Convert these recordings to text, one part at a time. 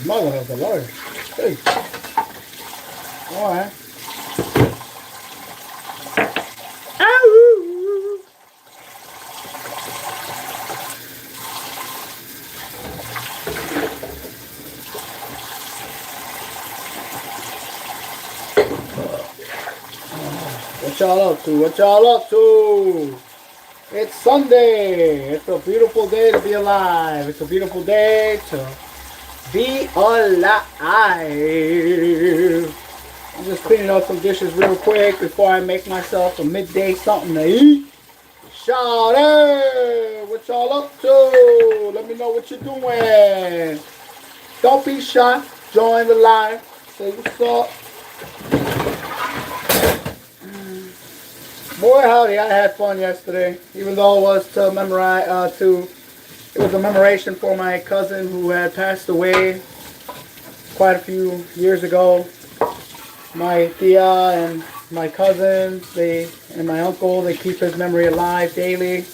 Mother of the Lord. Hey. All right. Ow! What y'all up to? What y'all up to? It's Sunday. It's a beautiful day to be alive. It's a beautiful day to be alive. I'm just cleaning up some dishes real quick before I make myself a midday something to eat. Shawty, what y'all up to? Let me know what you're doing. Don't be shy. Join the live. Say what's up. Boy, howdy, I had fun yesterday. Even though it was to memorize, it was a memoration for my cousin who had passed away quite a few years ago. My tia and my cousins, and my uncle, they keep his memory alive daily.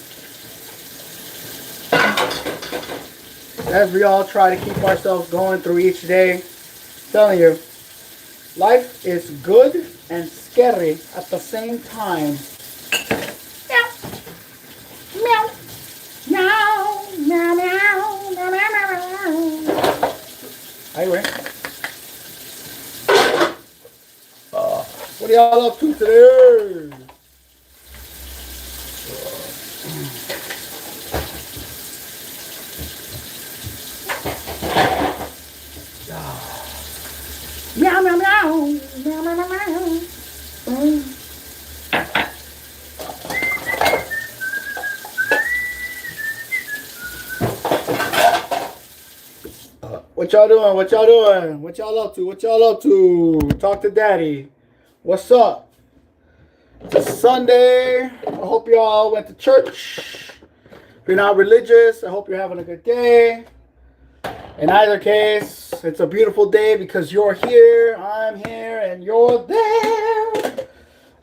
As we all try to keep ourselves going through each day. I'm telling you, life is good and scary at the same time. Meow. Meow. Meow. Meow. Meow. Meow. Meow. Anyway. What are y'all up to today? Meow, meow, meow. Meow, meow, meow, meow. What y'all doing? What y'all doing? What y'all up to? What y'all up to? Talk to daddy. What's up? It's a Sunday. I hope y'all went to church. If you're not religious, I hope you're having a good day. In either case, it's a beautiful day because you're here, I'm here, and you're there.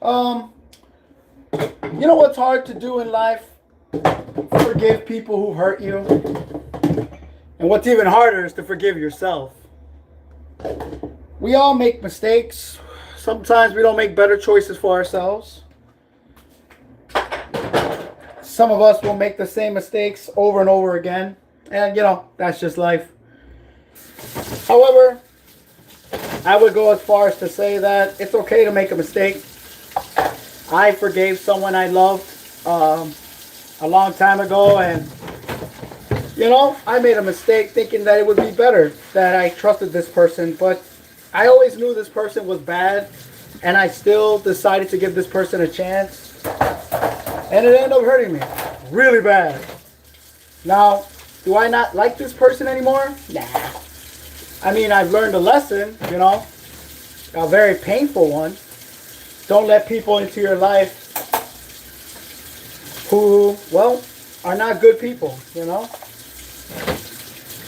You know what's hard to do in life? Forgive people who hurt you. And what's even harder is to forgive yourself. We all make mistakes. Sometimes we don't make better choices for ourselves. Some of us will make the same mistakes over and over again. And, you know, that's just life. However, I would go as far as to say that it's okay to make a mistake. I forgave someone I loved a long time ago, and you know, I made a mistake thinking that it would be better that I trusted this person, but I always knew this person was bad, and I still decided to give this person a chance, and it ended up hurting me really bad. Now, do I not like this person anymore? Nah. I mean, I've learned a lesson, you know, a very painful one. Don't let people into your life who, well, are not good people, you know.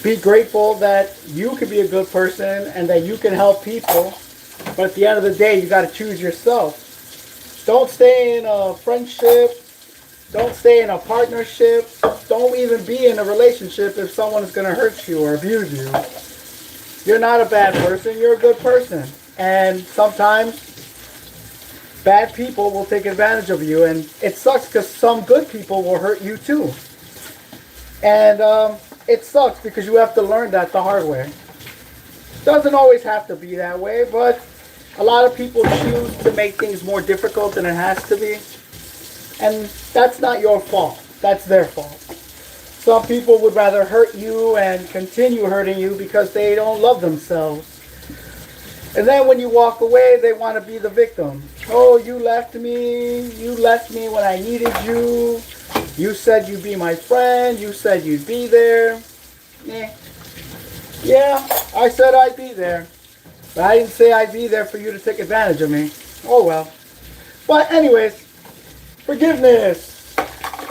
Be grateful that you can be a good person and that you can help people. But at the end of the day, you got to choose yourself. Don't stay in a friendship. Don't stay in a partnership. Don't even be in a relationship if someone is going to hurt you or abuse you. You're not a bad person. You're a good person. And sometimes bad people will take advantage of you. And it sucks because some good people will hurt you too. And it sucks because you have to learn that the hard way. Doesn't always have to be that way, but a lot of people choose to make things more difficult than it has to be. And that's not your fault. That's their fault. Some people would rather hurt you and continue hurting you because they don't love themselves. And then when you walk away, they want to be the victim. Oh, you left me. You left me when I needed you. You said you'd be my friend. You said you'd be there. Yeah, I said I'd be there. But I didn't say I'd be there for you to take advantage of me. Oh, well. But anyways, forgiveness.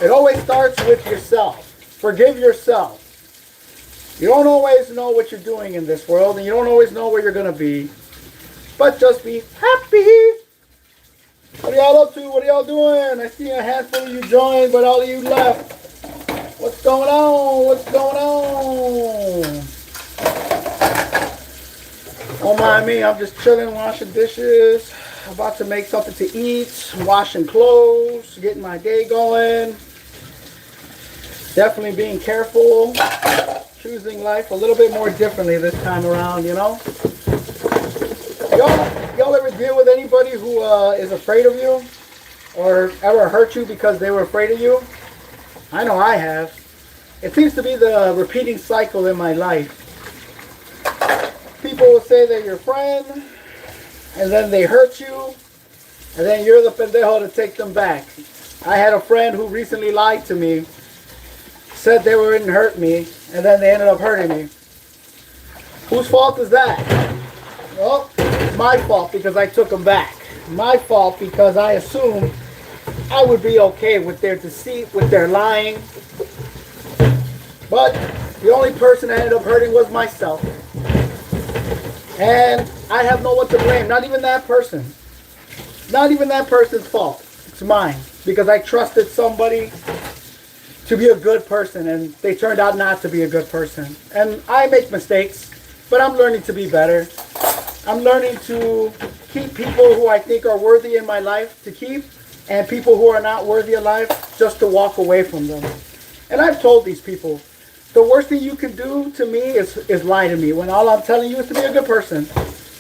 It always starts with yourself. Forgive yourself. You don't always know what you're doing in this world, and you don't always know where you're going to be. But just be happy. What are y'all up to? What are y'all doing? I see a handful of you joined, but all of you left. What's going on? What's going on? Don't mind me, I'm just chilling, washing dishes, about to make something to eat, washing clothes, getting my day going. Definitely being careful, choosing life a little bit more differently this time around, you know? Y'all ever deal with anybody who is afraid of you? Or ever hurt you because they were afraid of you? I know I have. It seems to be the repeating cycle in my life. People will say they're your friend, and then they hurt you, and then you're the pendejo to take them back. I had a friend who recently lied to me, said they wouldn't hurt me, and then they ended up hurting me. Whose fault is that? Well, it's my fault because I took them back. My fault because I assumed I would be okay with their deceit, with their lying. But the only person that ended up hurting was myself. And I have no one to blame, not even that person. Not even that person's fault. It's mine. Because I trusted somebody to be a good person and they turned out not to be a good person. And I make mistakes, but I'm learning to be better. I'm learning to keep people who I think are worthy in my life to keep, and people who are not worthy of life just to walk away from them. And I've told these people, the worst thing you can do to me is lie to me when all I'm telling you is to be a good person.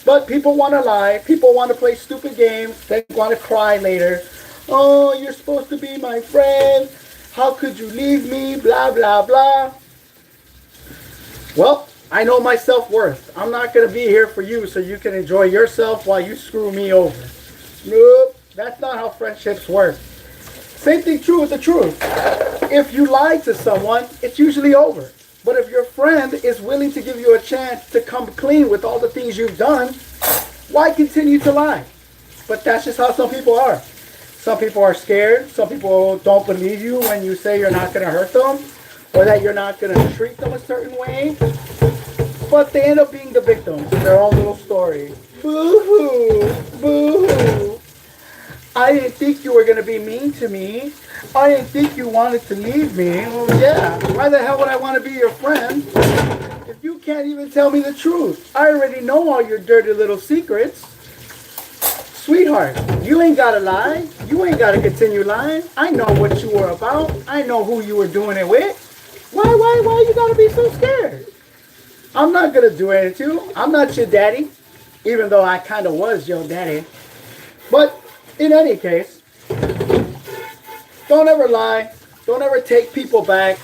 But people want to lie. People want to play stupid games. They want to cry later. Oh, you're supposed to be my friend. How could you leave me? Blah, blah, blah. Well, I know my self-worth. I'm not going to be here for you so you can enjoy yourself while you screw me over. Nope, that's not how friendships work. Same thing true with the truth. If you lie to someone, it's usually over. But if your friend is willing to give you a chance to come clean with all the things you've done, why continue to lie? But that's just how some people are. Some people are scared. Some people don't believe you when you say you're not going to hurt them or that you're not going to treat them a certain way. But they end up being the victims in their own little story. Boo-hoo, boo-hoo. I didn't think you were going to be mean to me. I didn't think you wanted to leave me. Well, yeah, why the hell would I want to be your friend if you can't even tell me the truth? I already know all your dirty little secrets. Sweetheart, you ain't got to lie. You ain't got to continue lying. I know what you were about. I know who you were doing it with. Why you got to be so scared? I'm not going to do anything to you. I'm not your daddy, even though I kind of was your daddy. But in any case, don't ever lie. Don't ever take people back.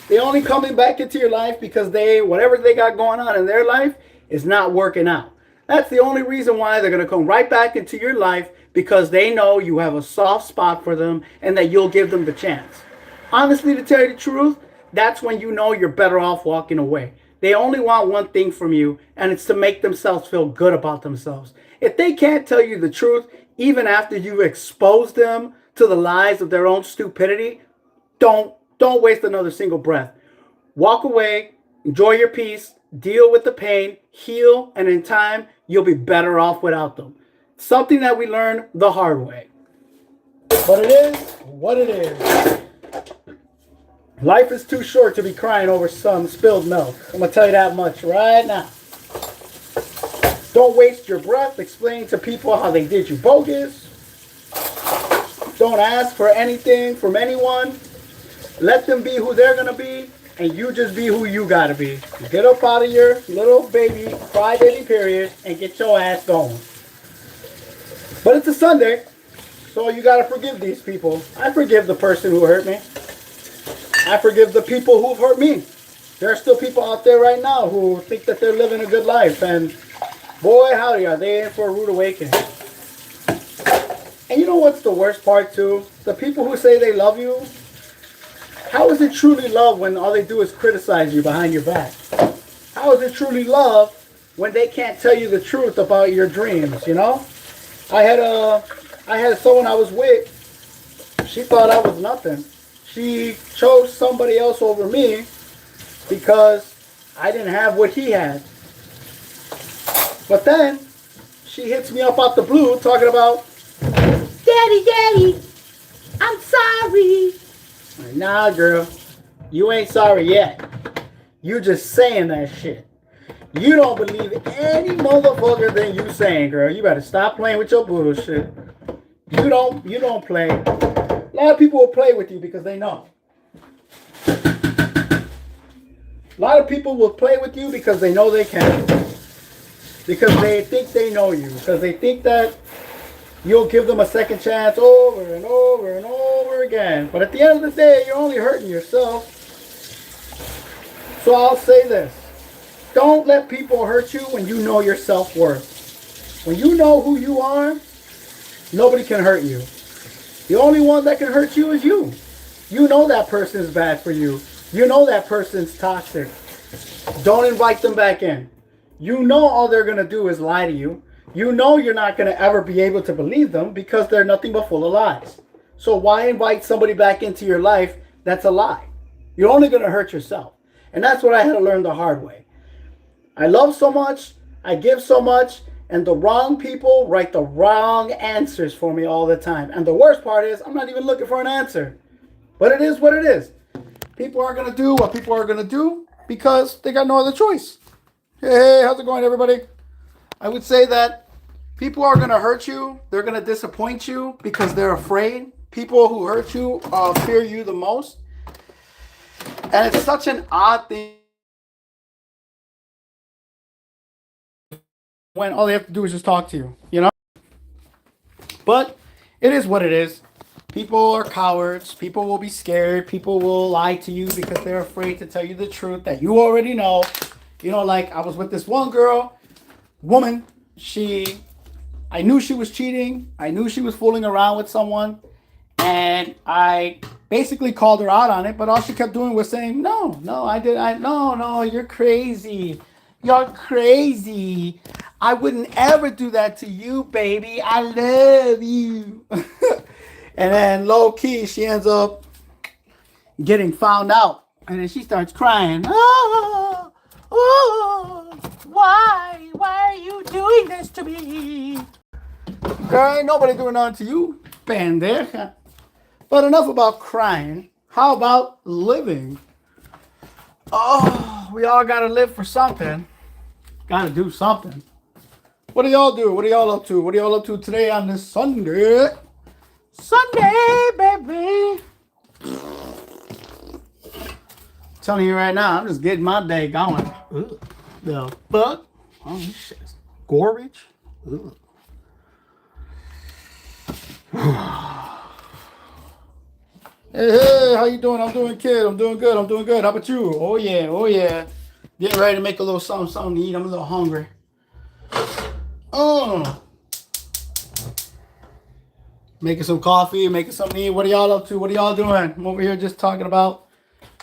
They only coming back into your life because whatever they got going on in their life is not working out. That's the only reason why they're going to come right back into your life, because they know you have a soft spot for them and that you'll give them the chance. Honestly, to tell you the truth, that's when you know you're better off walking away. They only want one thing from you, and it's to make themselves feel good about themselves. If they can't tell you the truth, even after you've exposed them to the lies of their own stupidity, don't waste another single breath. Walk away, enjoy your peace, deal with the pain, heal, and in time, you'll be better off without them. Something that we learn the hard way. But it is what it is. Life is too short to be crying over some spilled milk. I'm going to tell you that much right now. Don't waste your breath explaining to people how they did you bogus. Don't ask for anything from anyone. Let them be who they're going to be, and you just be who you got to be. Get up out of your little baby, crybaby period, and get your ass going. But it's a Sunday, so you got to forgive these people. I forgive the person who hurt me. I forgive the people who've hurt me. There are still people out there right now who think that they're living a good life, and boy, howdy, are they in for a rude awakening. And you know what's the worst part too? The people who say they love you, how is it truly love when all they do is criticize you behind your back? How is it truly love when they can't tell you the truth about your dreams, you know? I had someone I was with, she thought I was nothing. She chose somebody else over me because I didn't have what he had. But then she hits me up out the blue talking about, Daddy, I'm sorry. Nah, girl, you ain't sorry yet. You just saying that shit. You don't believe any motherfucker than you saying, girl. You better stop playing with your bullshit. You don't play. A lot of people will play with you because they know. A lot of people will play with you because they know they can. Because they think they know you. Because they think that you'll give them a second chance over and over and over again. But at the end of the day, you're only hurting yourself. So I'll say this. Don't let people hurt you when you know your self-worth. When you know who you are, nobody can hurt you. The only one that can hurt you is you. You know that person is bad for you. You know that person's toxic. Don't invite them back in. You know all they're going to do is lie to you. You know you're not going to ever be able to believe them because they're nothing but full of lies. So why invite somebody back into your life that's a lie? You're only going to hurt yourself. And that's what I had to learn the hard way. I love so much, I give so much, and the wrong people write the wrong answers for me all the time. And the worst part is, I'm not even looking for an answer. But it is what it is. People are going to do what people are going to do because they got no other choice. Hey, how's it going, everybody? I would say that people are going to hurt you. They're going to disappoint you because they're afraid. People who hurt you fear you the most. And it's such an odd thing when all they have to do is just talk to you, you know? But it is what it is. People are cowards. People will be scared. People will lie to you because they're afraid to tell you the truth that you already know. You know, like I was with this one woman. I knew she was cheating. I knew she was fooling around with someone. And I basically called her out on it, but all she kept doing was saying, no, you're crazy. You're crazy. I wouldn't ever do that to you, baby. I love you. And then low key, she ends up getting found out. And then she starts crying. Oh, why? Why are you doing this to me? Girl, ain't nobody doing nothing to you, pendeja. But enough about crying. How about living? Oh, we all gotta live for something. Gotta do something. What do y'all do? What are y'all up to? What are y'all up to today on this Sunday? Sunday, baby. I'm telling you right now, I'm just getting my day going. Ugh. The fuck? Oh, this shit is garbage. Ugh. Hey, how you doing? I'm doing good. I'm doing good. I'm doing good. How about you? Oh yeah, oh yeah. Getting ready to make a little something to eat. I'm a little hungry. Making some coffee, making something to eat. What are y'all up to? What are y'all doing? I'm over here just talking about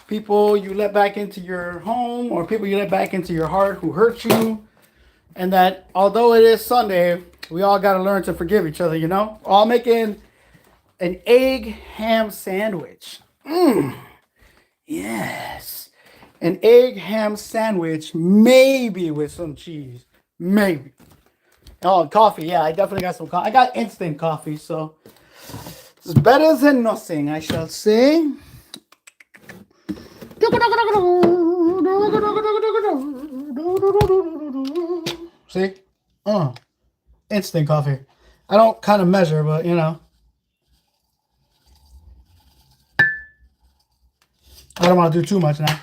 people you let back into your home or people you let back into your heart who hurt you. And that although it is Sunday, we all got to learn to forgive each other, you know? All making an egg ham sandwich. Yes. An egg ham sandwich, maybe with some cheese. Maybe. Oh, coffee. Yeah, I definitely got some coffee. I got instant coffee, so it's better than nothing, I shall say. See? Instant coffee. I don't kind of measure, but you know. I don't want to do too much now.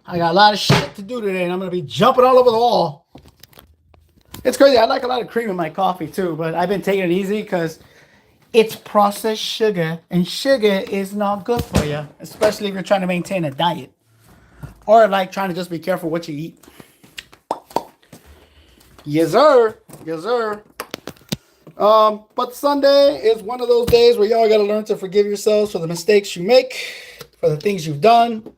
I got a lot of shit to do today, and I'm going to be jumping all over the wall. It's crazy. I like a lot of cream in my coffee, too, but I've been taking it easy because it's processed sugar, and sugar is not good for you, especially if you're trying to maintain a diet or like trying to just be careful what you eat. Yes, sir. Yes, sir. But Sunday is one of those days where y'all got to learn to forgive yourselves for the mistakes you make, for the things you've done.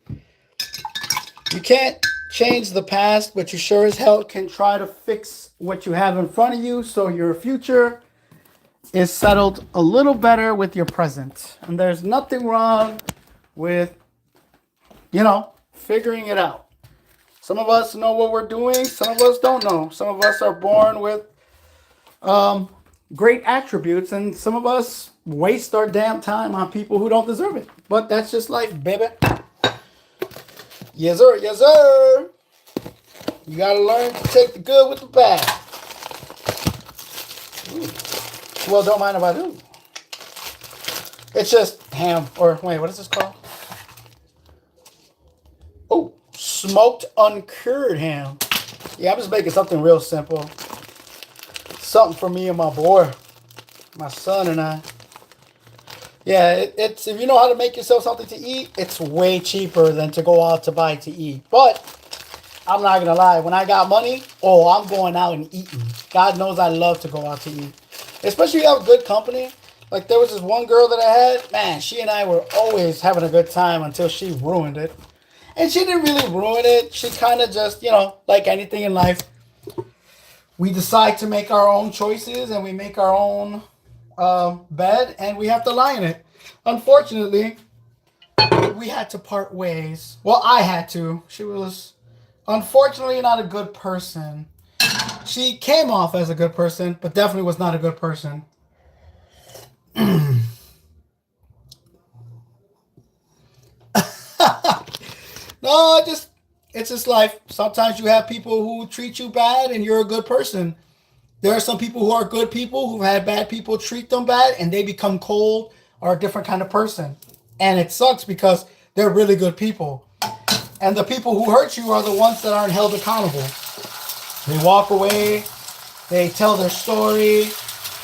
You can't change the past, but you sure as hell can try to fix what you have in front of you so your future is settled a little better with your present. And there's nothing wrong with, figuring it out. Some of us know what we're doing. Some of us don't know. Some of us are born with great attributes, and some of us waste our damn time on people who don't deserve it. But that's just life, baby. Yes, sir. Yes, sir. You gotta learn to take the good with the bad. Ooh. Well, don't mind if I do. It's just ham, or wait, what is this called? Oh, smoked uncured ham. Yeah, I'm just making something real simple. Something for me and my boy, my son and I. Yeah, it's if you know how to make yourself something to eat, it's way cheaper than to go out to buy to eat. But I'm not gonna lie, when I got money, oh, I'm going out and eating. God knows I love to go out to eat, especially if you have good company. Like there was this one girl that I had, man, she and I were always having a good time until she ruined it. And she didn't really ruin it. She kind of just, like anything in life, we decide to make our own choices and we make our own bed and we have to lie in it. Unfortunately, we had to part ways. Well, I had to. She was unfortunately not a good person. She came off as a good person, but definitely was not a good person. No, it's just life. Sometimes you have people who treat you bad and you're a good person. There are some people who are good people who've had bad people treat them bad and they become cold or a different kind of person. And it sucks because they're really good people. And the people who hurt you are the ones that aren't held accountable. They walk away, they tell their story,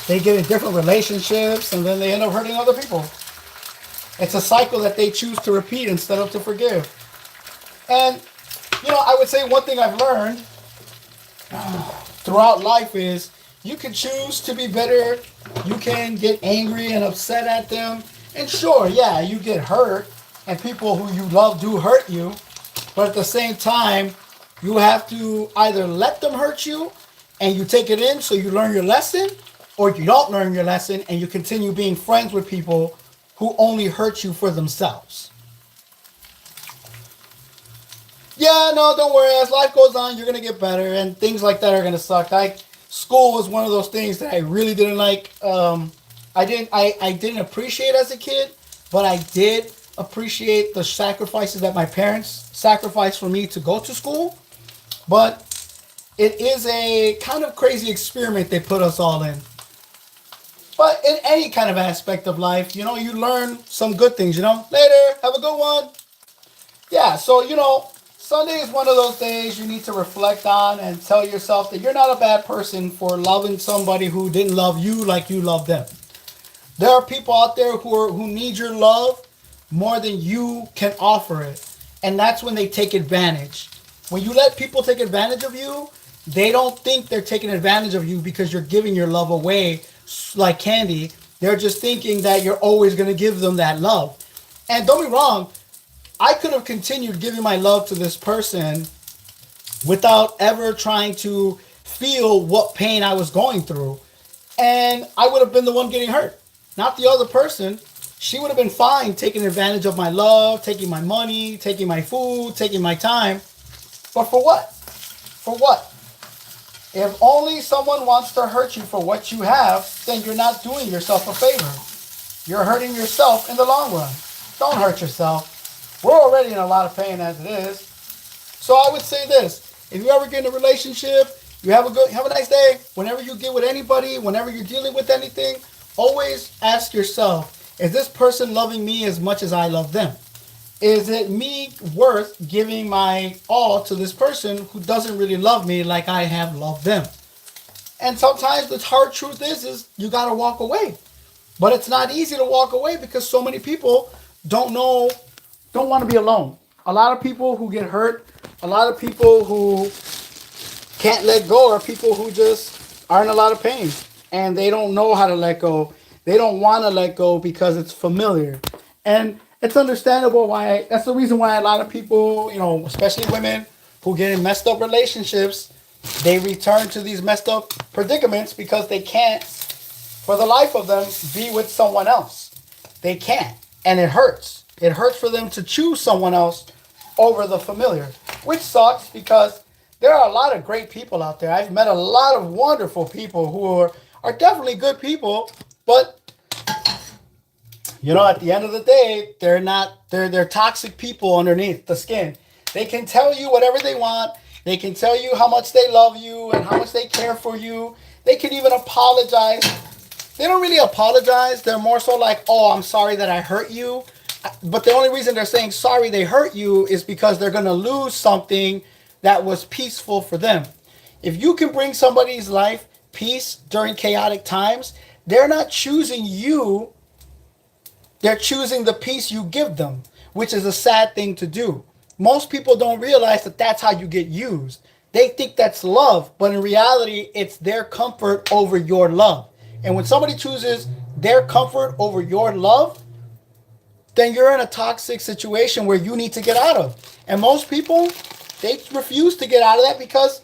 they get in different relationships, and then they end up hurting other people. It's a cycle that they choose to repeat instead of to forgive. And, I would say one thing I've learned throughout life is you can choose to be bitter. You can get angry and upset at them. And sure, yeah, you get hurt. And people who you love do hurt you. But at the same time, you have to either let them hurt you and you take it in so you learn your lesson, or you don't learn your lesson and you continue being friends with people who only hurt you for themselves. Yeah, no, don't worry. As life goes on, you're gonna get better, and things like that are gonna suck. Like school was one of those things that I really didn't like. I didn't appreciate as a kid, but I did appreciate the sacrifices that my parents sacrificed for me to go to school. But it is a kind of crazy experiment they put us all in. But in any kind of aspect of life, you learn some good things. Later, have a good one. Yeah, so Sunday is one of those days you need to reflect on and tell yourself that you're not a bad person for loving somebody who didn't love you like you love them. There are people out there who need your love more than you can offer it. And that's when they take advantage. When you let people take advantage of you, they don't think they're taking advantage of you because you're giving your love away like candy. They're just thinking that you're always going to give them that love. And don't be wrong, I could have continued giving my love to this person without ever trying to feel what pain I was going through. And I would have been the one getting hurt, not the other person. She would have been fine taking advantage of my love, taking my money, taking my food, taking my time. But for what? For what? If only someone wants to hurt you for what you have, then you're not doing yourself a favor. You're hurting yourself in the long run. Don't hurt yourself. We're already in a lot of pain as it is. So I would say this. If you ever get in a relationship, you have a nice day. Whenever you get with anybody, whenever you're dealing with anything, always ask yourself, is this person loving me as much as I love them? Is it me worth giving my all to this person who doesn't really love me like I have loved them? And sometimes the hard truth is you got to walk away. But it's not easy to walk away because so many people don't want to be alone. A lot of people who get hurt, a lot of people who can't let go are people who just are in a lot of pain and they don't know how to let go. They don't want to let go because it's familiar. And it's understandable why. That's the reason why a lot of people, especially women who get in messed up relationships, they return to these messed up predicaments because they can't, for the life of them, be with someone else. They can't. And it hurts. It hurts for them to choose someone else over the familiar, which sucks because there are a lot of great people out there. I've met a lot of wonderful people who are definitely good people, but at the end of the day, they're toxic people underneath the skin. They can tell you whatever they want. They can tell you how much they love you and how much they care for you. They can even apologize. They don't really apologize. They're more so like, oh, I'm sorry that I hurt you. But the only reason they're saying sorry they hurt you is because they're going to lose something that was peaceful for them. If you can bring somebody's life peace during chaotic times, they're not choosing you, they're choosing the peace you give them, which is a sad thing to do. Most people don't realize that that's how you get used. They think that's love, but in reality, it's their comfort over your love. And when somebody chooses their comfort over your love, then you're in a toxic situation where you need to get out of. And most people, they refuse to get out of that because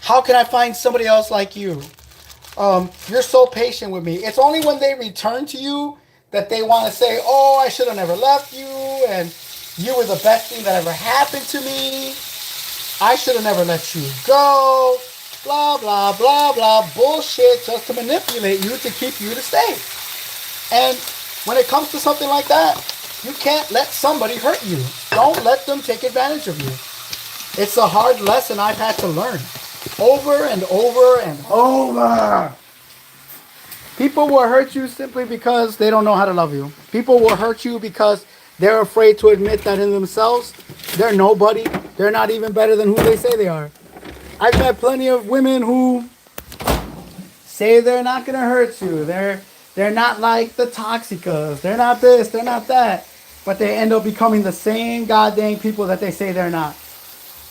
how can I find somebody else like you? You're so patient with me. It's only when they return to you that they want to say, oh, I should have never left you, and you were the best thing that ever happened to me. I should have never let you go. Blah, blah, blah, blah. Bullshit just to manipulate you to keep you to stay. And when it comes to something like that, you can't let somebody hurt you. Don't let them take advantage of you. It's a hard lesson I've had to learn over and over and over. People will hurt you simply because they don't know how to love you. People will hurt you because they're afraid to admit that in themselves, they're nobody. They're not even better than who they say they are. I've met plenty of women who say they're not going to hurt you. They're not like the Toxicas. They're not this, they're not that. But they end up becoming the same goddamn people that they say they're not.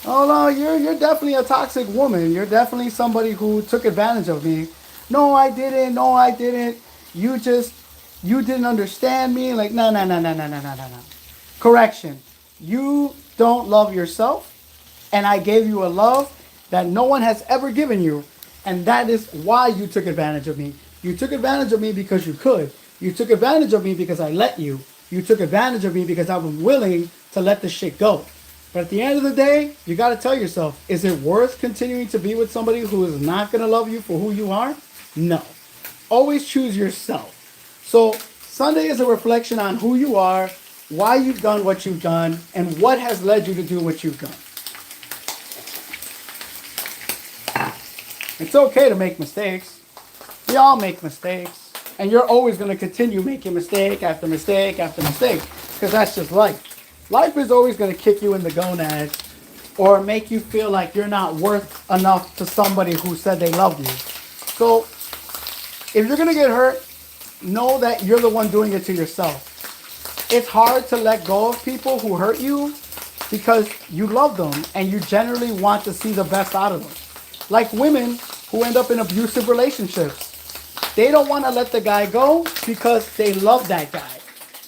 Oh no, you're definitely a toxic woman. You're definitely somebody who took advantage of me. No, I didn't. No, I didn't. You didn't understand me. Like, no, no, no, no, no, no, no, no, no. Correction. You don't love yourself. And I gave you a love that no one has ever given you. And that is why you took advantage of me. You took advantage of me because you could. You took advantage of me because I let you. You took advantage of me because I was willing to let this shit go. But at the end of the day, you got to tell yourself, is it worth continuing to be with somebody who is not going to love you for who you are? No. Always choose yourself. So Sunday is a reflection on who you are, why you've done what you've done, and what has led you to do what you've done. It's okay to make mistakes. We all make mistakes. And you're always going to continue making mistake after mistake after mistake. Because that's just life. Life is always going to kick you in the gonads or make you feel like you're not worth enough to somebody who said they love you. So if you're going to get hurt, know that you're the one doing it to yourself. It's hard to let go of people who hurt you because you love them and you generally want to see the best out of them. Like women who end up in abusive relationships. They don't want to let the guy go because they love that guy.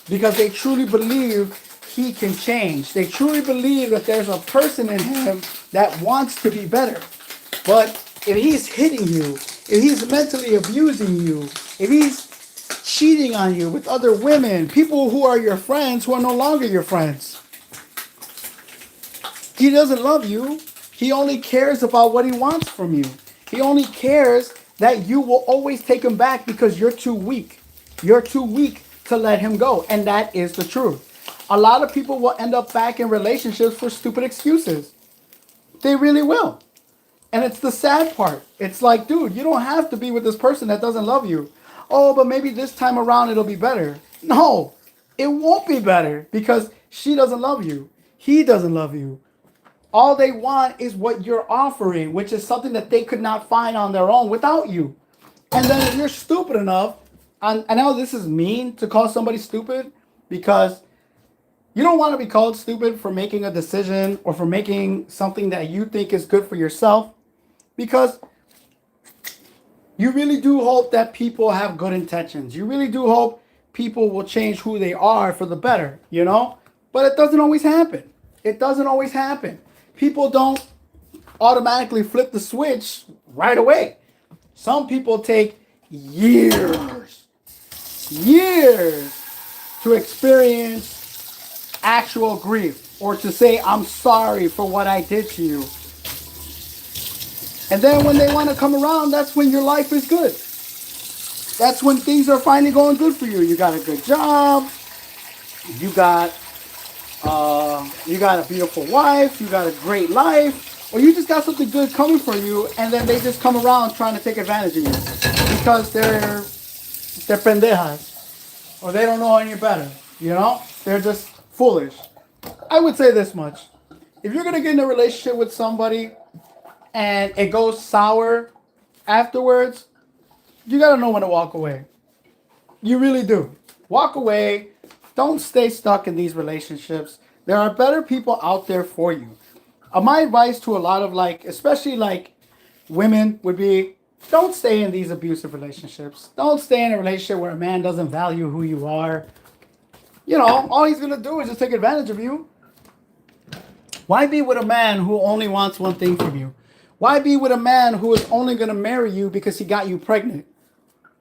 Because they truly believe he can change. They truly believe that there's a person in him that wants to be better. But if he's hitting you, if he's mentally abusing you, if he's cheating on you with other women, people who are your friends who are no longer your friends, he doesn't love you. He only cares about what he wants from you. He only cares that you will always take him back because you're too weak. You're too weak to let him go. And that is the truth. A lot of people will end up back in relationships for stupid excuses. They really will. And it's the sad part. It's like, dude, you don't have to be with this person that doesn't love you. Oh, but maybe this time around it'll be better. No, it won't be better because she doesn't love you. He doesn't love you. All they want is what you're offering, which is something that they could not find on their own without you. And then if you're stupid enough, and I know this is mean to call somebody stupid because you don't want to be called stupid for making a decision or for making something that you think is good for yourself, because you really do hope that people have good intentions. You really do hope people will change who they are for the better, you know? But it doesn't always happen. It doesn't always happen. People don't automatically flip the switch right away. Some people take years to experience actual grief or to say, I'm sorry for what I did to you. And then when they want to come around, that's when your life is good. That's when things are finally going good for you. You got a good job. You got You got a beautiful wife, you got a great life, or you just got something good coming for you, and then they just come around trying to take advantage of you because they're pendejas, or they don't know any better. You know, they're just foolish. I would say this much: if you're gonna get in a relationship with somebody and it goes sour afterwards, you gotta know when to walk away. You really do. Walk away. Don't stay stuck in these relationships. There are better people out there for you. My advice to a lot of especially women would be, don't stay in these abusive relationships. Don't stay in a relationship where a man doesn't value who you are. You know, all he's gonna do is just take advantage of you. Why be with a man who only wants one thing from you? Why be with a man who is only gonna marry you because he got you pregnant?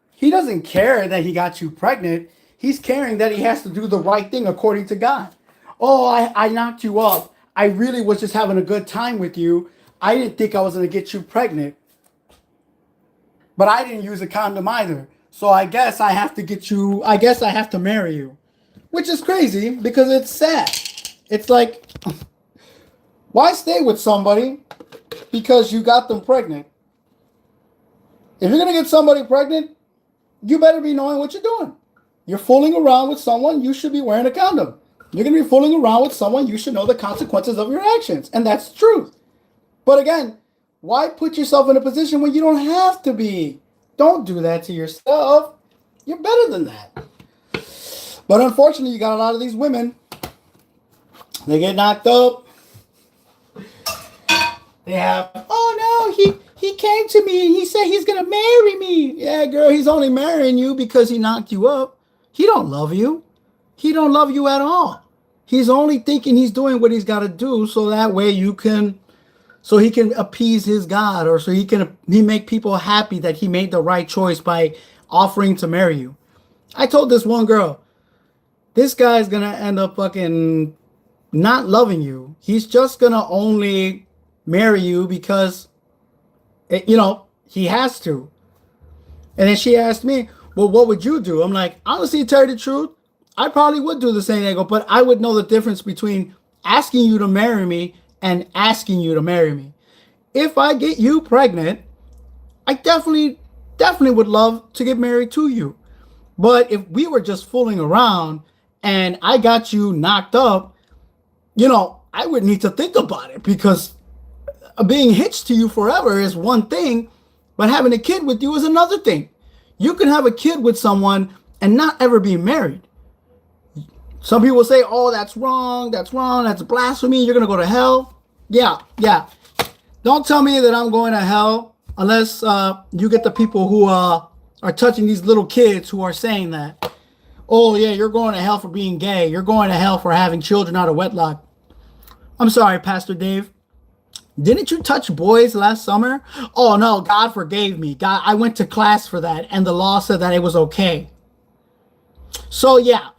He doesn't care that he got you pregnant. He's caring that he has to do the right thing according to God. Oh, I knocked you up. I really was just having a good time with you. I didn't think I was going to get you pregnant. But I didn't use a condom either. So I guess I have to marry you. Which is crazy because it's sad. It's like, why stay with somebody because you got them pregnant? If you're going to get somebody pregnant, you better be knowing what you're doing. You're fooling around with someone, you should be wearing a condom. You're going to be fooling around with someone, you should know the consequences of your actions. And that's the truth. But again, why put yourself in a position where you don't have to be? Don't do that to yourself. You're better than that. But unfortunately, you got a lot of these women. They get knocked up. They have, oh no, he came to me and he said he's going to marry me. Yeah, girl, he's only marrying you because he knocked you up. He don't love you. He don't love you at all. He's only thinking he's doing what he's got to do so that way he can appease his God, or so he make people happy that he made the right choice by offering to marry you. I told this one girl, this guy's going to end up fucking not loving you. He's just going to only marry you because, he has to. And then she asked me, well, what would you do? I'm like, honestly, to tell you the truth, I probably would do the same thing, but I would know the difference between asking you to marry me and asking you to marry me. If I get you pregnant, I definitely would love to get married to you. But if we were just fooling around and I got you knocked up, I would need to think about it, because being hitched to you forever is one thing, but having a kid with you is another thing. You can have a kid with someone and not ever be married. Some people say, oh, that's wrong, that's blasphemy, you're going to go to hell. Yeah. Don't tell me that I'm going to hell unless you get the people who are touching these little kids who are saying that. Oh, yeah, you're going to hell for being gay. You're going to hell for having children out of wedlock. I'm sorry, Pastor Dave. Didn't you touch boys last summer? Oh, no, God forgave me. I went to class for that, and the law said that it was okay. So, yeah,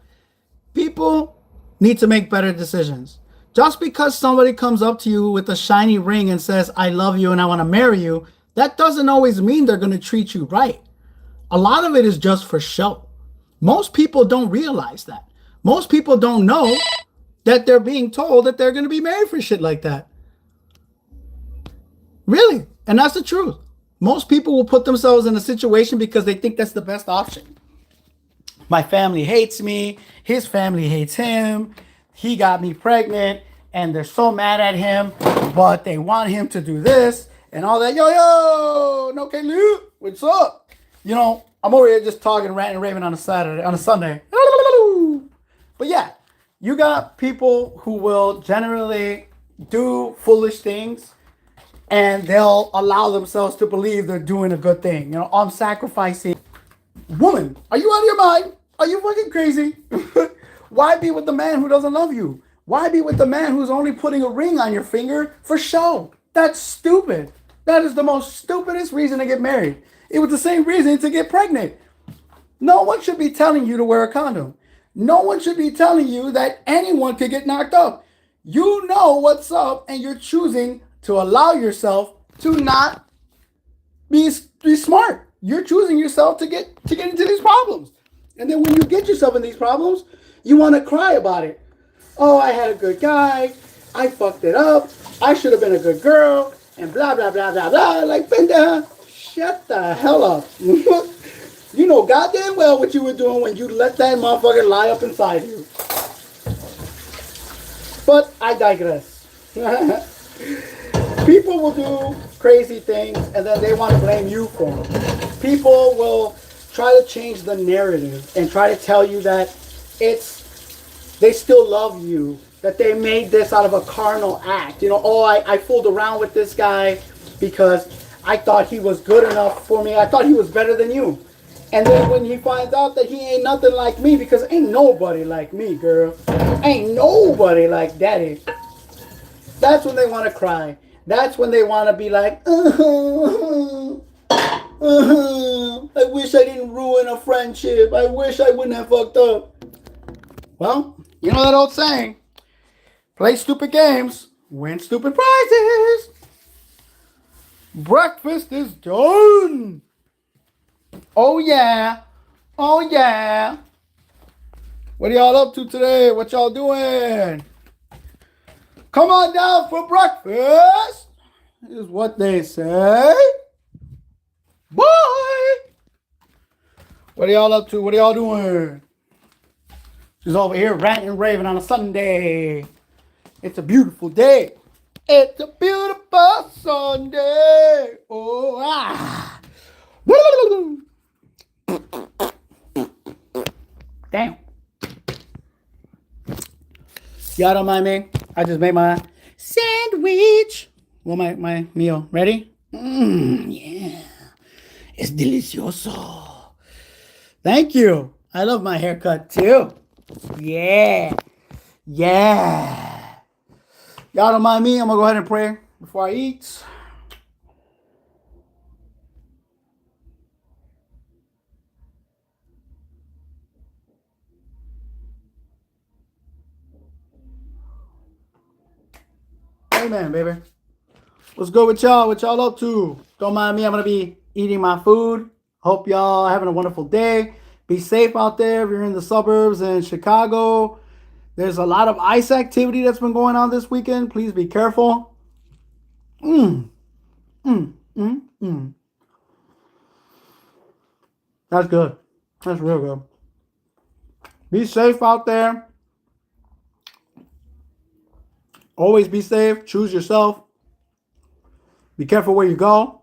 people need to make better decisions. Just because somebody comes up to you with a shiny ring and says, I love you and I want to marry you, that doesn't always mean they're going to treat you right. A lot of it is just for show. Most people don't realize that. Most people don't know that they're being told that they're going to be married for shit like that. Really. And that's the truth. Most people will put themselves in a situation because they think that's the best option. My family hates me. His family hates him. He got me pregnant and they're so mad at him, but they want him to do this and all that. Yo, no, okay, Luke, what's up? I'm over here just talking, ranting, raving on a Sunday. But yeah, you got people who will generally do foolish things and they'll allow themselves to believe they're doing a good thing. I'm sacrificing. Woman, are you out of your mind? Are you fucking crazy? Why be with the man who doesn't love you? Why be with the man who's only putting a ring on your finger for show? That's stupid. That is the most stupidest reason to get married. It was the same reason to get pregnant. No one should be telling you to wear a condom. No one should be telling you that anyone could get knocked up. You know what's up, and you're choosing to allow yourself to not be smart. You're choosing yourself to get into these problems. And then when you get yourself in these problems, you want to cry about it. Oh, I had a good guy. I fucked it up. I should have been a good girl. And blah, blah, blah, blah, blah. Like, pendeja, shut the hell up. You know goddamn well what you were doing when you let that motherfucker lie up inside you. But I digress. People will do crazy things and then they want to blame you for them. People will try to change the narrative and try to tell you that they still love you, that they made this out of a carnal act. You know, oh, I fooled around with this guy because I thought he was good enough for me. I thought he was better than you. And then when he finds out that he ain't nothing like me, because ain't nobody like me, girl. Ain't nobody like daddy. That's when they want to cry. That's when they want to be like, I wish I didn't ruin a friendship. I wish I wouldn't have fucked up. Well, you know that old saying, play stupid games, win stupid prizes. Breakfast is done. Oh yeah. Oh yeah. What are y'all up to today? What y'all doing? Come on down for breakfast, is what they say. Bye. What are y'all up to? What are y'all doing? She's over here ranting and raving on a Sunday. It's a beautiful day. It's a beautiful Sunday. Oh, ah. Damn. Y'all don't mind me? I just made my sandwich. Well, my meal. Ready? Yeah. It's delicioso. Thank you. I love my haircut too. Yeah. Yeah. Y'all don't mind me? I'm going to go ahead and pray before I eat. Amen, baby. What's good with y'all? What y'all up to? Don't mind me. I'm going to be eating my food. Hope y'all having a wonderful day. Be safe out there if you're in the suburbs in Chicago. There's a lot of ice activity that's been going on this weekend. Please be careful. That's good. That's real good. Be safe out there. Always be safe. Choose yourself. Be careful where you go.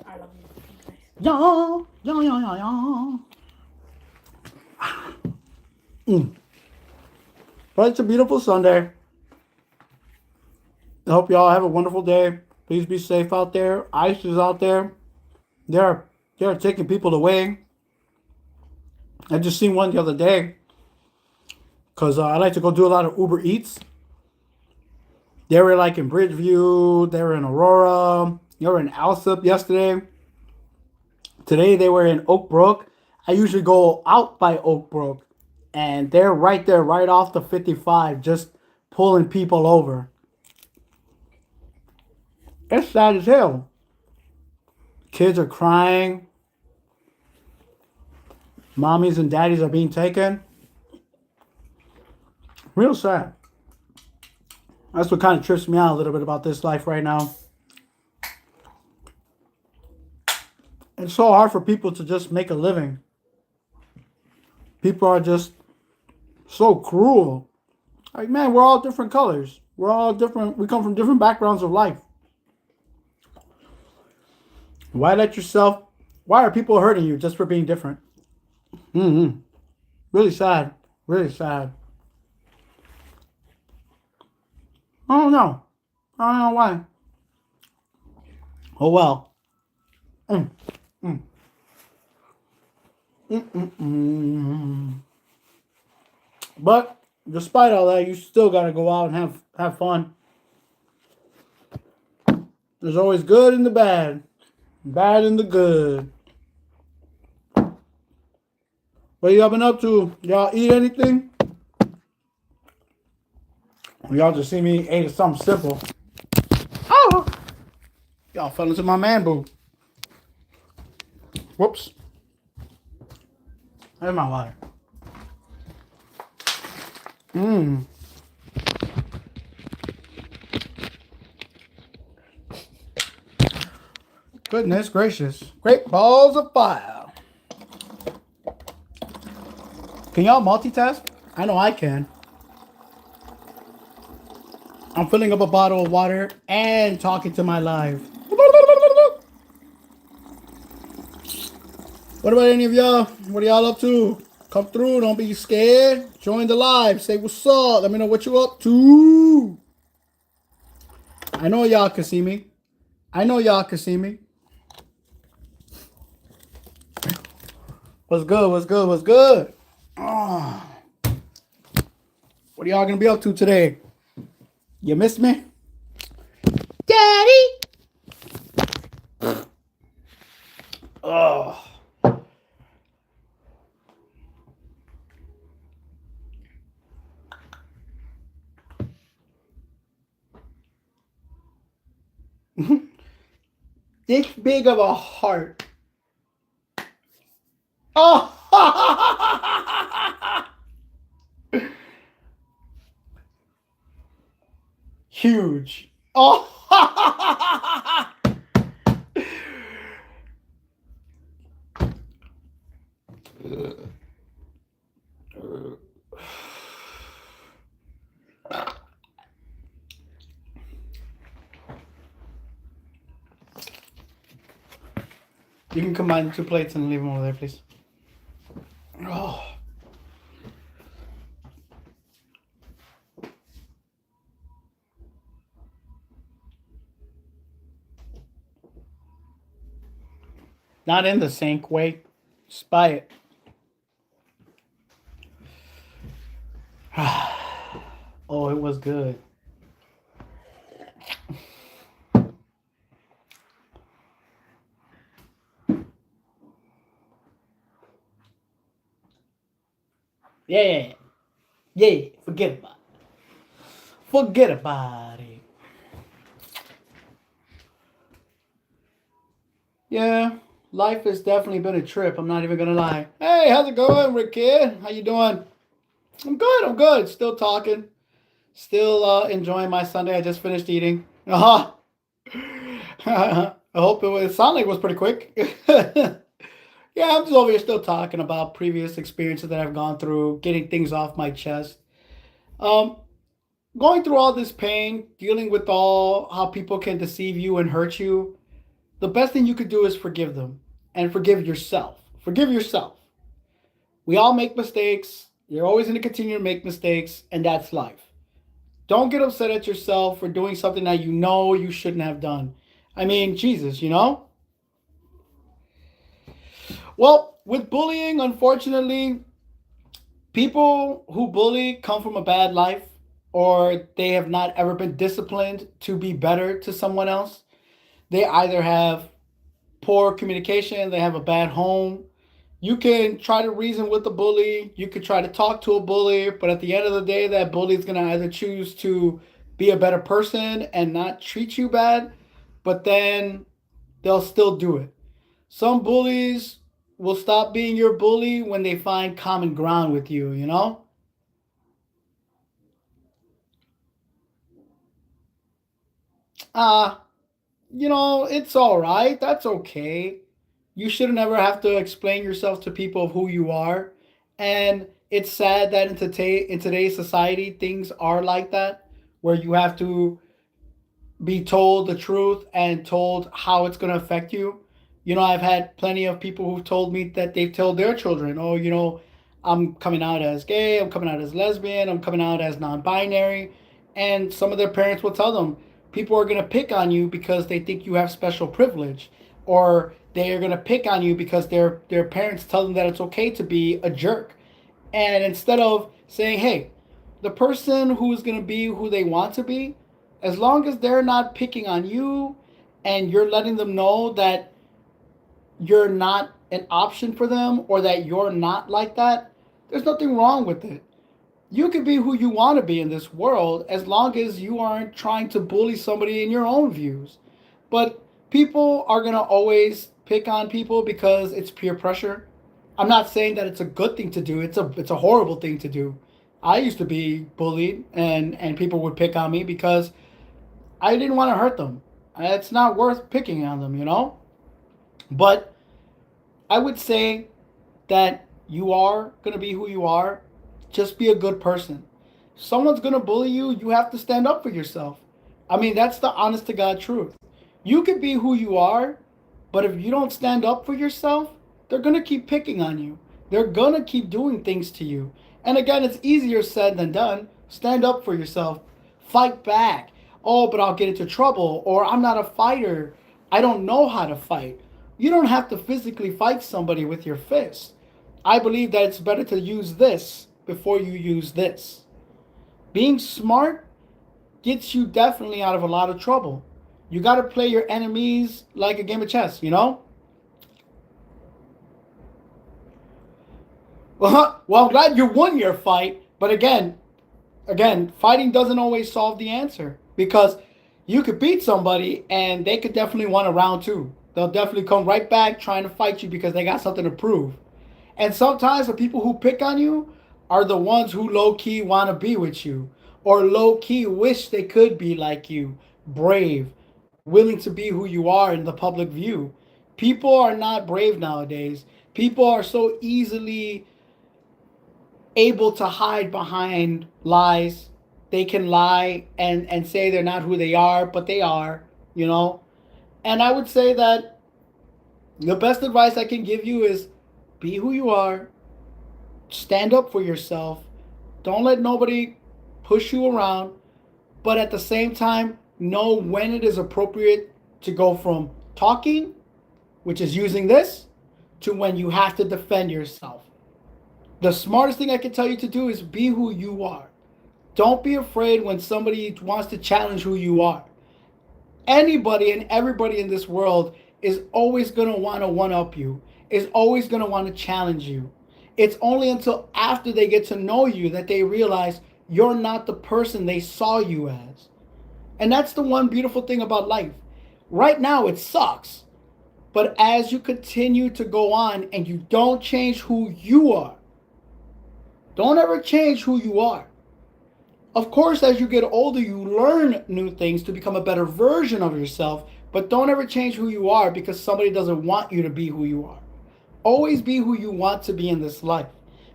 I love you. But it's a beautiful Sunday. I hope y'all have a wonderful day. Please be safe out there. ICE is out there. They're taking people away. I just seen one the other day because I like to go do a lot of Uber Eats. They were like in Bridgeview. They were in Aurora. They were in Alsip yesterday. Today they were in Oak Brook. I usually go out by Oak Brook. And they're right there, right off the 55, just pulling people over. It's sad as hell. Kids are crying. Mommies and daddies are being taken. Real sad. That's what kind of trips me out a little bit about this life right now. It's so hard for people to just make a living. People are just so cruel. Like, man, we're all different colors. We're all different. We come from different backgrounds of life. Why let yourself? Why are people hurting you just for being different? Mm-hmm. Really sad. Really sad. I don't know. I don't know why. Oh well. Mm, mm, mm. But despite all that, you still gotta go out and have fun. There's always good and the bad, bad and the good. What y'all been up to? Y'all eat anything? Y'all just see me ate something simple. Oh, y'all fell into my man boob. Whoops. There's my water. Mmm. Goodness gracious. Great balls of fire. Can y'all multitask? I know I can. I'm filling up a bottle of water and talking to my live. What about any of y'all? What are y'all up to? Come through. Don't be scared. Join the live. Say what's up. Let me know what you up to. I know y'all can see me. I know y'all can see me. What's good? What's good? What's good? Oh. What are y'all gonna be up to today? You miss me? Daddy! Oh. This big of a heart. Oh! Huge. Oh! You can combine 2 plates and leave them over there, please. Oh. Not in the sink, wait. Spy it. Oh, it was good. Yeah. Yeah, forget about it. Forget about it. Yeah, life has definitely been a trip. I'm not even gonna lie. Hey, how's it going, Rick Kid? How you doing? I'm good. I'm good. Still talking. Still enjoying my Sunday. I just finished eating. Uh-huh. I hope it sounded like it was pretty quick. Yeah, I'm just over here still talking about previous experiences that I've gone through, getting things off my chest. Um, Going through all this pain, dealing with all how people can deceive you and hurt you. The best thing you could do is forgive them and forgive yourself. Forgive yourself. We all make mistakes. You're always going to continue to make mistakes, and that's life. Don't get upset at yourself for doing something that you know you shouldn't have done. I mean, Jesus, you know? Well, with bullying, unfortunately, people who bully come from a bad life or they have not ever been disciplined to be better to someone else. They either have poor communication, they have a bad home. You can try to reason with the bully, you could try to talk to a bully, but at the end of the day, that bully is going to either choose to be a better person and not treat you bad, but then they'll still do it. Some bullies will stop being your bully when they find common ground with you, you know? Uh, it's all right. That's okay. You shouldn't ever have to explain yourself to people of who you are. And it's sad that in today's society, things are like that, where you have to be told the truth and told how it's going to affect you. You know, I've had plenty of people who've told me that they've told their children, oh, you know, I'm coming out as gay, I'm coming out as lesbian, I'm coming out as non binary. And some of their parents will tell them, people are going to pick on you because they think you have special privilege. Or they are going to pick on you because their parents tell them that it's okay to be a jerk. And instead of saying, hey, the person who is going to be who they want to be, as long as they're not picking on you and you're letting them know that you're not an option for them or that you're not like that, there's nothing wrong with it. You can be who you want to be in this world as long as you aren't trying to bully somebody in your own views. But people are going to always pick on people because it's peer pressure. I'm not saying that it's a good thing to do. It's a horrible thing to do. I used to be bullied and people would pick on me because I didn't want to hurt them. It's not worth picking on them, you know? But I would say that you are going to be who you are. Just be a good person. If someone's going to bully you, you have to stand up for yourself. I mean, that's the honest to God truth. You can be who you are, but if you don't stand up for yourself, they're going to keep picking on you. They're going to keep doing things to you. And again, it's easier said than done. Stand up for yourself. Fight back. Oh, but I'll get into trouble. Or I'm not a fighter. I don't know how to fight. You don't have to physically fight somebody with your fist. I believe that it's better to use this before you use this. Being smart gets you definitely out of a lot of trouble. You got to play your enemies like a game of chess, you know? Well, I'm glad you won your fight, but again, fighting doesn't always solve the answer because you could beat somebody and they could definitely want a round two. They'll definitely come right back trying to fight you because they got something to prove. And sometimes the people who pick on you are the ones who low key want to be with you or low key wish they could be like you, brave, willing to be who you are in the public view. People are not brave nowadays. People are so easily able to hide behind lies. They can lie and say they're not who they are, but they are, you know. And I would say that the best advice I can give you is be who you are, stand up for yourself, don't let nobody push you around, but at the same time, know when it is appropriate to go from talking, which is using this, to when you have to defend yourself. The smartest thing I can tell you to do is be who you are. Don't be afraid when somebody wants to challenge who you are. Anybody and everybody in this world is always going to want to one-up you, is always going to want to challenge you. It's only until after they get to know you that they realize you're not the person they saw you as. And that's the one beautiful thing about life. Right now, it sucks. But as you continue to go on and you don't change who you are, don't ever change who you are. Of course, as you get older, you learn new things to become a better version of yourself, but don't ever change who you are because somebody doesn't want you to be who you are. Always be who you want to be in this life.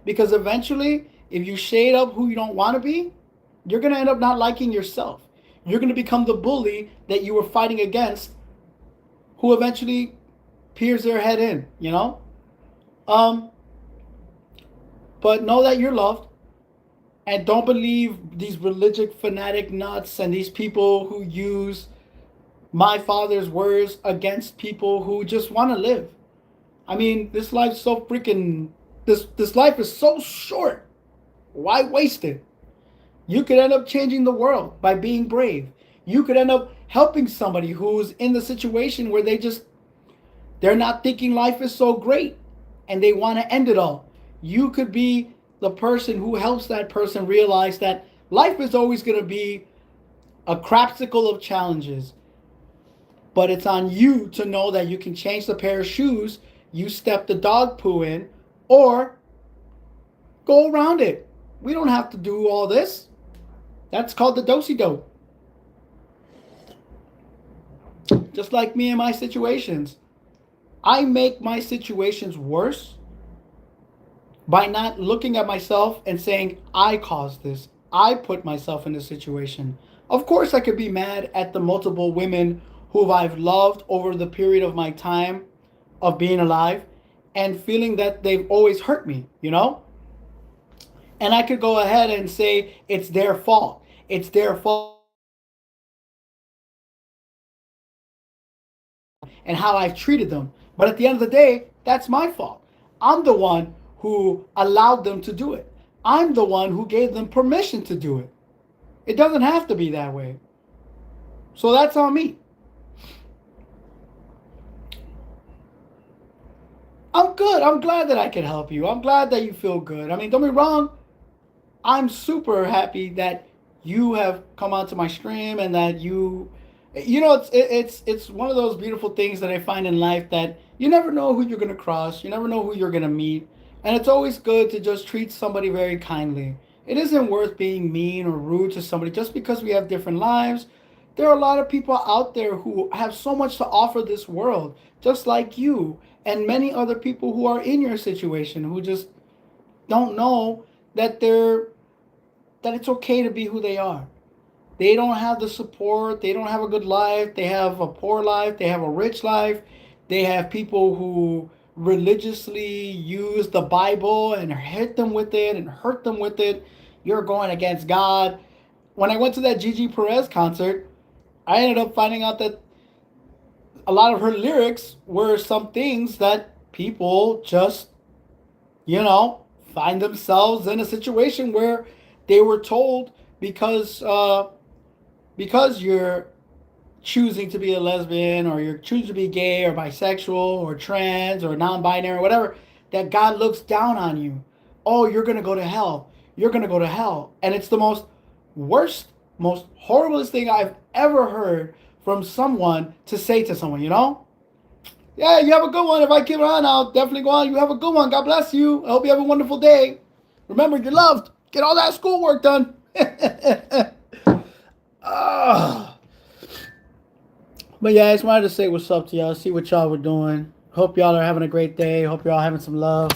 Because eventually, if you shade up who you don't want to be, you're going to end up not liking yourself. You're going to become the bully that you were fighting against, who eventually peers their head in, you know? But know that you're loved. And don't believe these religious fanatic nuts and these people who use my father's words against people who just want to live. I mean, this life's so freaking, this life is so short. Why waste it? You could end up changing the world by being brave. You could end up helping somebody who's in the situation where they're not thinking life is so great and they want to end it all. You could be the person who helps that person realize that life is always going to be a crapsicle of challenges. But it's on you to know that you can change the pair of shoes you step the dog poo in or go around it. We don't have to do all this. That's called the do-si-do. Just like me and my situations. I make my situations worse by not looking at myself and saying, I caused this. I put myself in this situation. Of course, I could be mad at the multiple women who I've loved over the period of my time of being alive and feeling that they've always hurt me, you know? And I could go ahead and say it's their fault. It's their fault and how I've treated them. But at the end of the day, that's my fault. I'm the one who allowed them to do it. I'm the one who gave them permission to do it. It doesn't have to be that way. So that's on me. I'm good. I'm glad that I can help you. I'm glad that you feel good. I mean, don't be wrong. I'm super happy that you have come onto my stream and that you know, it's one of those beautiful things that I find in life that you never know who you're gonna cross, you never know who you're gonna meet, and it's always good to just treat somebody very kindly. It isn't worth being mean or rude to somebody just because we have different lives. There are a lot of people out there who have so much to offer this world, just like you and many other people who are in your situation who just don't know that that it's okay to be who they are. They don't have the support. They don't have a good life. They have a poor life. They have a rich life. They have people who religiously use the Bible and hit them with it and hurt them with it. You're going against God. When I went to that Gigi Perez concert, I ended up finding out that a lot of her lyrics were some things that people just, you know, find themselves in a situation where they were told because you're choosing to be a lesbian or you're choosing to be gay or bisexual or trans or non-binary or whatever, that God looks down on you. Oh, you're gonna go to hell. You're gonna go to hell. And it's the most worst, most horriblest thing I've ever heard from someone to say to someone, you know? Yeah, you have a good one. If I keep on, I'll definitely go on. You have a good one. God bless you. I hope you have a wonderful day. Remember, you're loved. Get all that schoolwork done. Ah. But yeah, I just wanted to say what's up to y'all. See what y'all were doing. Hope y'all are having a great day. Hope y'all having some love.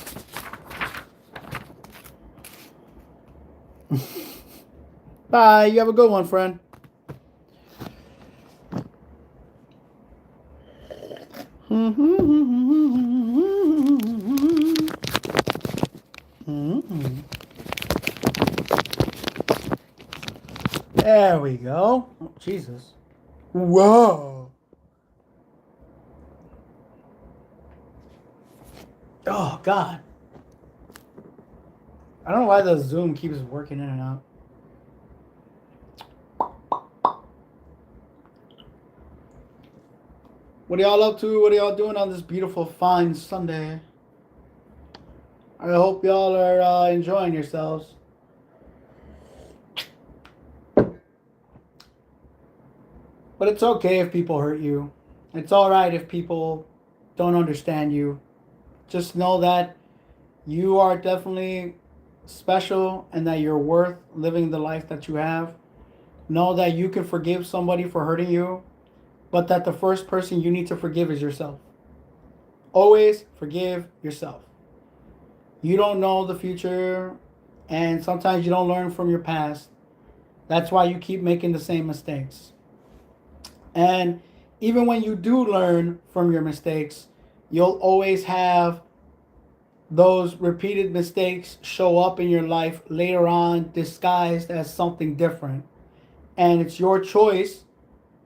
Bye. You have a good one, friend. There we go. Oh, Jesus. Whoa. Oh, God. I don't know why the Zoom keeps working in and out. What are y'all up to? What are y'all doing on this beautiful, fine Sunday? I hope y'all are enjoying yourselves. But it's okay if people hurt you. It's alright if people don't understand you. Just know that you are definitely special and that you're worth living the life that you have. Know that you can forgive somebody for hurting you, but that the first person you need to forgive is yourself. Always forgive yourself. You don't know the future, and sometimes you don't learn from your past. That's why you keep making the same mistakes. And even when you do learn from your mistakes, you'll always have those repeated mistakes show up in your life later on disguised as something different. And it's your choice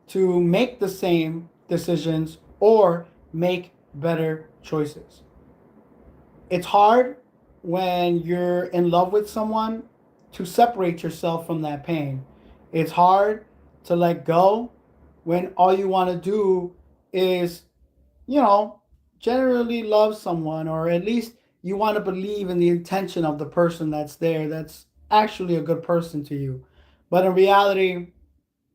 to make the same decisions or make better choices. It's hard when you're in love with someone to separate yourself from that pain. It's hard to let go when all you want to do is, you know, generally love someone, or at least you want to believe in the intention of the person that's there, that's actually a good person to you. But in reality,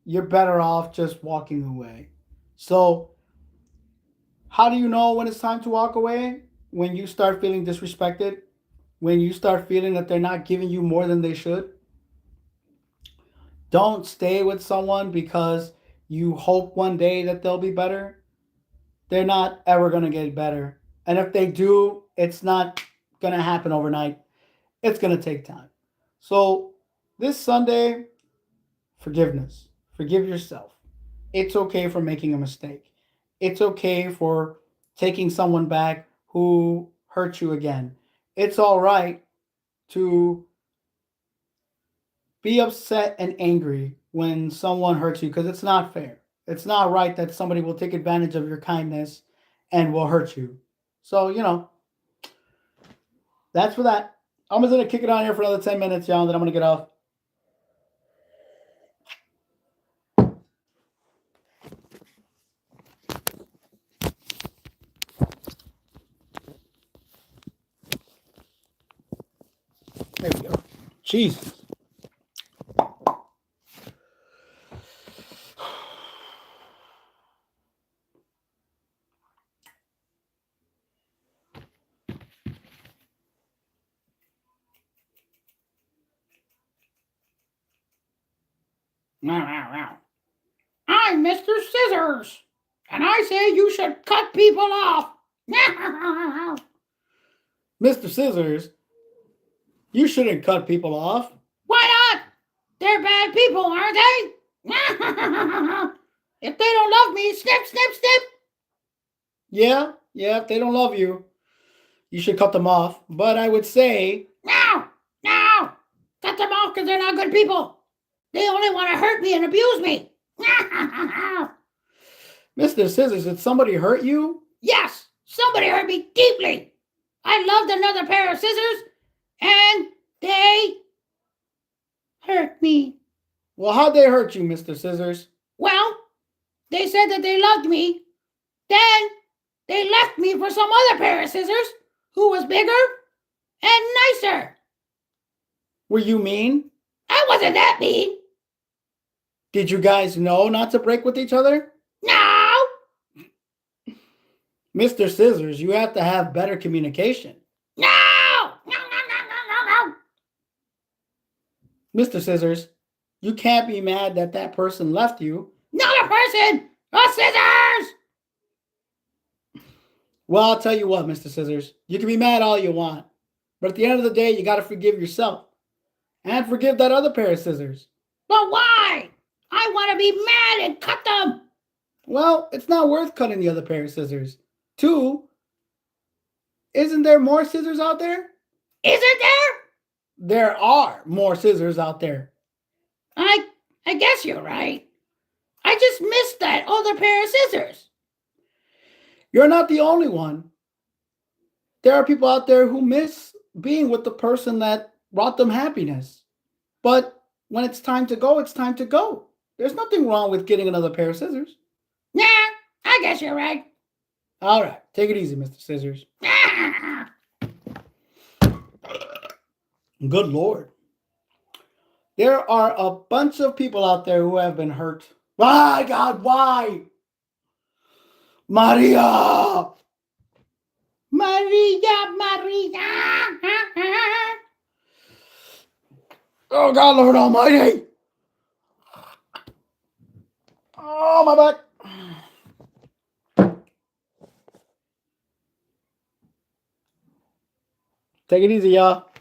you're better off just walking away. So, how do you know when it's time to walk away? When you start feeling disrespected, when you start feeling that they're not giving you more than they should. Don't stay with someone because you hope one day that they'll be better. They're not ever going to get better. And if they do, it's not going to happen overnight. It's going to take time. So, this Sunday, forgiveness. Forgive yourself. It's okay for making a mistake. It's okay for taking someone back who hurt you again. It's all right to be upset and angry when someone hurts you because it's not fair. It's not right that somebody will take advantage of your kindness and will hurt you. So, that's for that. I'm just going to kick it on here for another 10 minutes, y'all, and then I'm going to get off. There we go. Jesus. I'm Mr. Scissors, and I say you should cut people off. Mr. Scissors, you shouldn't cut people off. Why not? They're bad people, aren't they? If they don't love me, snip, snip, snip. Yeah, if they don't love you, you should cut them off. But I would say, no, cut them off because they're not good people. They only want to hurt me and abuse me. Mr. Scissors, did somebody hurt you? Yes, somebody hurt me deeply. I loved another pair of scissors, and they hurt me. Well, how'd they hurt you, Mr. Scissors? Well, they said that they loved me. Then they left me for some other pair of scissors who was bigger and nicer. Were you mean? I wasn't that mean. Did you guys know not to break with each other? No. Mr. Scissors, you have to have better communication. No. Mr. Scissors, you can't be mad that that person left you. Not a person! A scissors! Well, I'll tell you what, Mr. Scissors. You can be mad all you want. But at the end of the day, you got to forgive yourself. And forgive that other pair of scissors. But why? I want to be mad and cut them. Well, it's not worth cutting the other pair of scissors. 2, isn't there more scissors out there? Isn't there? There are more scissors out there. I guess you're right. I just missed that other pair of scissors. You're not the only one. There are people out there who miss being with the person that brought them happiness. But when it's time to go, it's time to go. There's nothing wrong with getting another pair of scissors. Nah, I guess you're right. All right, take it easy, Mr. Scissors. Good Lord. There are a bunch of people out there who have been hurt. My God, why? Maria! Oh, God, Lord Almighty. Oh, my back. Take it easy, y'all.